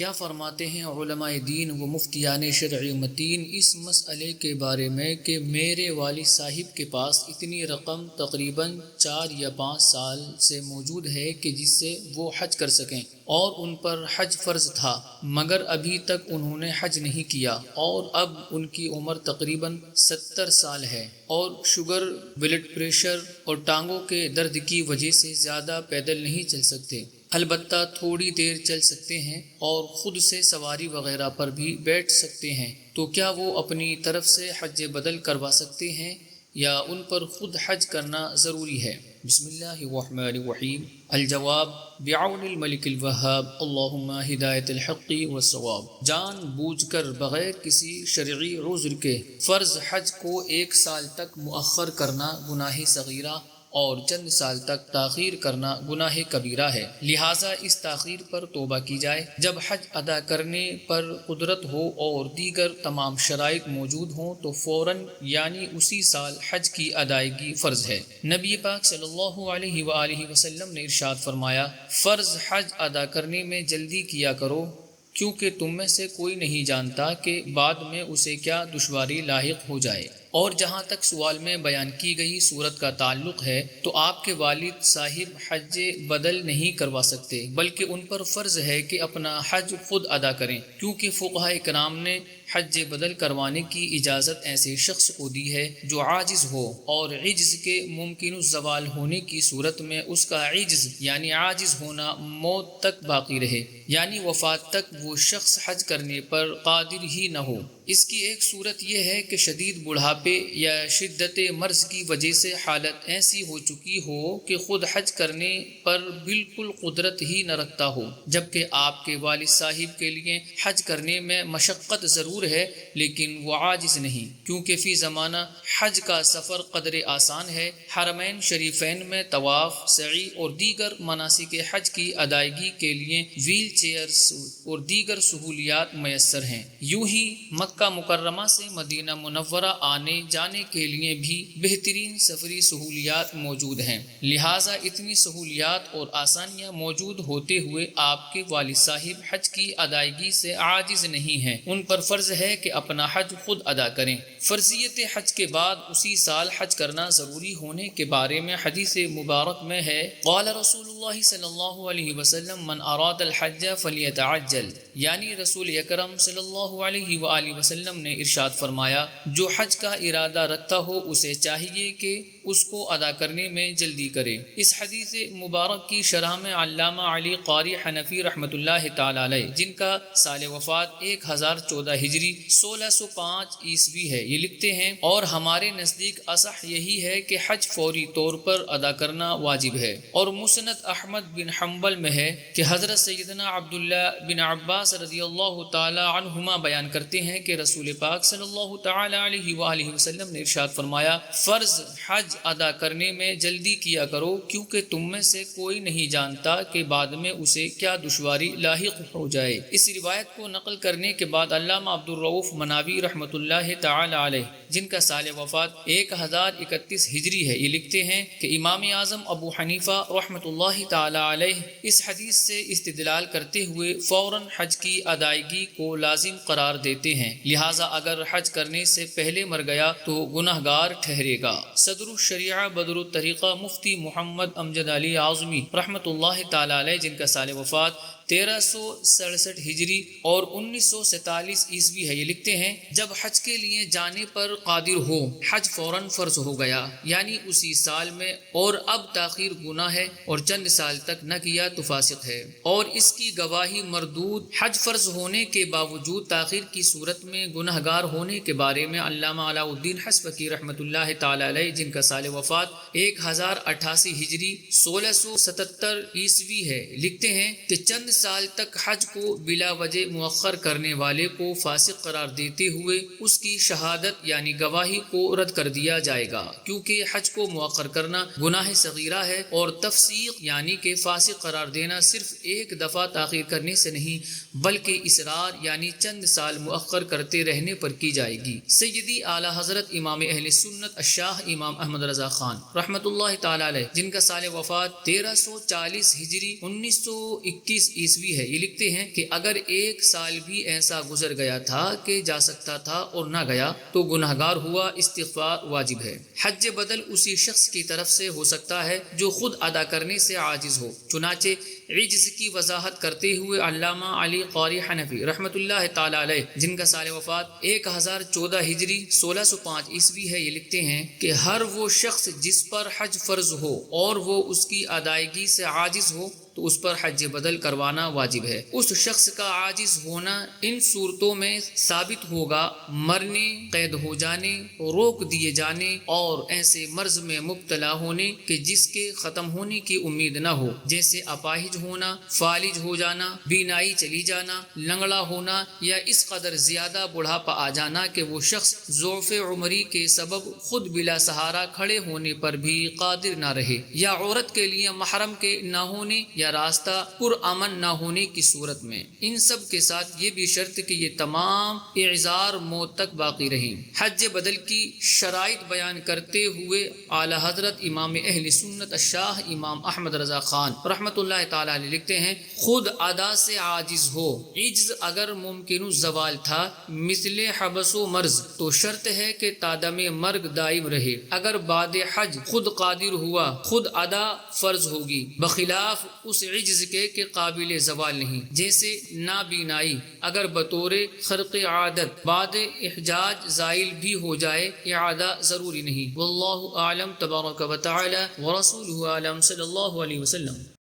کیا فرماتے ہیں علماء دین و مفتیان شرعی متین اس مسئلے کے بارے میں کہ میرے والد صاحب کے پاس اتنی رقم تقریباً 4 یا 5 سال سے موجود ہے کہ جس سے وہ حج کر سکیں، اور ان پر حج فرض تھا مگر ابھی تک انہوں نے حج نہیں کیا، اور اب ان کی عمر تقریباً 70 سال ہے، اور شوگر، بلڈ پریشر اور ٹانگوں کے درد کی وجہ سے زیادہ پیدل نہیں چل سکتے، البتہ تھوڑی دیر چل سکتے ہیں اور خود سے سواری وغیرہ پر بھی بیٹھ سکتے ہیں، تو کیا وہ اپنی طرف سے حج بدل کروا سکتے ہیں یا ان پر خود حج کرنا ضروری ہے؟ بسم اللہ الرحمن الرحیم۔ الجواب بعون الملک الوہاب، اللہم ہدایت الحق والصواب۔ جان بوجھ کر بغیر کسی شرعی عذر کے فرض حج کو 1 سال تک مؤخر کرنا گناہ صغیرہ اور چند سال تک تاخیر کرنا گناہ کبیرہ ہے، لہٰذا اس تاخیر پر توبہ کی جائے۔ جب حج ادا کرنے پر قدرت ہو اور دیگر تمام شرائط موجود ہوں تو فوراً یعنی اسی سال حج کی ادائیگی فرض ہے۔ نبی پاک صلی اللہ علیہ وآلہ وسلم نے ارشاد فرمایا، فرض حج ادا کرنے میں جلدی کیا کرو، کیونکہ تم میں سے کوئی نہیں جانتا کہ بعد میں اسے کیا دشواری لاحق ہو جائے۔ اور جہاں تک سوال میں بیان کی گئی صورت کا تعلق ہے تو آپ کے والد صاحب حج بدل نہیں کروا سکتے، بلکہ ان پر فرض ہے کہ اپنا حج خود ادا کریں، کیونکہ فقہاء کرام نے حج بدل کروانے کی اجازت ایسے شخص کو دی ہے جو عاجز ہو، اور عجز کے ممکن الزوال ہونے کی صورت میں اس کا عجز یعنی عاجز ہونا موت تک باقی رہے، یعنی وفات تک وہ شخص حج کرنے پر قادر ہی نہ ہو۔ اس کی ایک صورت یہ ہے کہ شدید بڑھاپے یا شدت مرض کی وجہ سے حالت ایسی ہو چکی ہو کہ خود حج کرنے پر بالکل قدرت ہی نہ رکھتا ہو، جبکہ آپ کے والد صاحب کے لیے حج کرنے میں مشقت ضرور ہے لیکن وہ عاجز نہیں، کیونکہ فی زمانہ حج کا سفر قدر آسان ہے۔ حرمین شریفین میں طواف، سعی اور دیگر مناسک حج کی ادائیگی کے لیے ویل چیئرز اور دیگر سہولیات میسر ہیں۔ یوں ہی مکہ مکرمہ سے مدینہ منورہ آنے جانے کے لیے بھی بہترین سفری سہولیات موجود ہیں، لہٰذا اتنی سہولیات اور آسانیاں موجود ہوتے ہوئے آپ کے والد صاحب حج کی ادائیگی سے عاجز نہیں ہیں، ان پر فرض ہے کہ اپنا حج خود ادا کریں۔ فرضیت حج کے بعد اسی سال حج کرنا ضروری ہونے کے بارے میں حدیث مبارک میں ہے، قال رسول اللہ صلی اللہ علیہ وسلم من اراد الحج فلیتعجل، یعنی رسول اکرم صلی اللہ علیہ وآلہ وسلم نے ارشاد فرمایا، جو حج کا ارادہ رکھتا ہو اسے چاہیے کہ اس کو ادا کرنے میں جلدی کرے۔ اس حدیث مبارک کی شرح میں علامہ علی قاری حنفی رحمۃ اللہ تعالی علیہ، جن کا سال وفات 1014 ہجری 1605 عیسوی ہے، یہ لکھتے ہیں، اور ہمارے نزدیک اصح یہی ہے کہ حج فوری طور پر ادا کرنا واجب ہے، اور مسند احمد بن حنبل میں ہے کہ حضرت سیدنا عبداللہ بن عباس رضی اللہ تعالی عنہما بیان کرتے ہیں کہ رسول پاک صلی اللہ تعالی علیہ وآلہ وسلم نے ارشاد فرمایا، فرض حج ادا کرنے میں جلدی کیا کرو، کیونکہ تم میں سے کوئی نہیں جانتا کہ بعد میں اسے کیا دشواری لاحق ہو جائے۔ اس روایت کو نقل کرنے کے بعد علامہ عبد الرؤف مناوی رحمۃ اللہ تعالی علیہ، جن کا سال وفات 1031 ہجری ہے، یہ لکھتے ہیں کہ امام اعظم ابو حنیفہ رحمۃ اللہ تعالی علیہ اس حدیث سے استدلال کرتے ہوئے فوراً حج کی ادائیگی کو لازم قرار دیتے ہیں، لہٰذا اگر حج کرنے سے پہلے مر گیا تو گناہ گار ٹھہرے گا۔ صدر الشریعہ بدر الطریقہ مفتی محمد امجد علی اعظمی رحمۃ اللہ تعالی علیہ، جن کا سال وفات 1367 ہجری اور 1947 عیسوی ہے، یہ لکھتے ہیں، جب حج کے لیے جانے پر قادر ہو حج فوراً فرض ہو گیا، یعنی اسی سال میں، اور اب تاخیر گناہ ہے اور چند سال تک نہ کیا تو فاسق ہے، اور اس کی گواہی مردود۔ حج فرض ہونے کے باوجود تاخیر کی صورت میں گناہ گار ہونے کے بارے میں علامہ علاء الدین حسبکی رحمۃ اللہ تعالی علیہ، جن کا سال وفات 1088 ہجری 1677 عیسوی ہے، لکھتے ہیں کہ چند سال تک حج کو بلا وجہ مؤخر کرنے والے کو فاسق قرار دیتے ہوئے اس کی شہادت یعنی گواہی کو رد کر دیا جائے گا، کیونکہ حج کو مؤخر کرنا گناہ صغیرہ ہے، اور تفسیق یعنی کہ فاسق قرار دینا صرف ایک دفعہ تاخیر کرنے سے نہیں بلکہ اصرار یعنی چند سال مؤخر کرتے رہنے پر کی جائے گی۔ سیدی اعلیٰ حضرت امام اہل سنت الشاہ امام احمد رضا خان رحمۃ اللہ تعالی علیہ، جن کا سال وفات 1340 ہجری 1921 عیسوی ہے۔ یہ لکھتے ہیں کہ اگر ایک سال بھی ایسا گزر گیا تھا کہ جا سکتا تھا اور نہ گیا تو گناہگار ہوا، استغفار واجب ہے۔ حج بدل اسی شخص کی طرف سے ہو سکتا ہے جو خود ادا کرنے سے عاجز ہو۔ چنانچہ عجز کی وضاحت کرتے ہوئے علامہ علی قاری حنفی رحمۃ اللہ تعالی علیہ، جن کا سال وفات 1014 ہجری 1605 عیسوی ہے، یہ لکھتے ہیں کہ ہر وہ شخص جس پر حج فرض ہو اور وہ اس کی ادائیگی سے عاجز ہو تو اس پر حج بدل کروانا واجب ہے۔ اس شخص کا عاجز ہونا ان صورتوں میں ثابت ہوگا: مرنے، قید ہو جانے، روک دیے جانے اور ایسے مرض میں مبتلا ہونے کہ جس کے ختم ہونے کی امید نہ ہو، جیسے اپاہج ہونا، فالج ہو جانا، بینائی چلی جانا، لنگڑا ہونا، یا اس قدر زیادہ بڑھاپا آ جانا کہ وہ شخص ضعف عمری کے سبب خود بلا سہارا کھڑے ہونے پر بھی قادر نہ رہے، یا عورت کے لیے محرم کے نہ ہونے یا راستہ پرامن نہ ہونے کی صورت میں۔ ان سب کے ساتھ یہ بھی شرط کہ یہ تمام اعذار موت تک باقی رہیں۔ حج بدل کی شرائط بیان کرتے ہوئے اعلی حضرت امام اہل سنت الشاہ امام احمد رضا خان رحمۃ اللہ تعالی علیہ لکھتے ہیں: خود ادا سے عاجز ہو، عجز اگر ممکن الزوال تھا مثل حبس و مرض تو شرط ہے کہ تادم مرگ دائم رہے۔ اگر بعد حج خود قادر ہوا، خود ادا فرض ہوگی، بخلاف اس عجز کے قابل زوال نہیں، جیسے نابینائی اگر بطور خرق عادت بعد احجاج زائل بھی ہو جائے، اعادہ ضروری نہیں۔ واللہ اعلم تبارک و تعالی ورسولہ اعلم صلی اللہ علیہ وسلم۔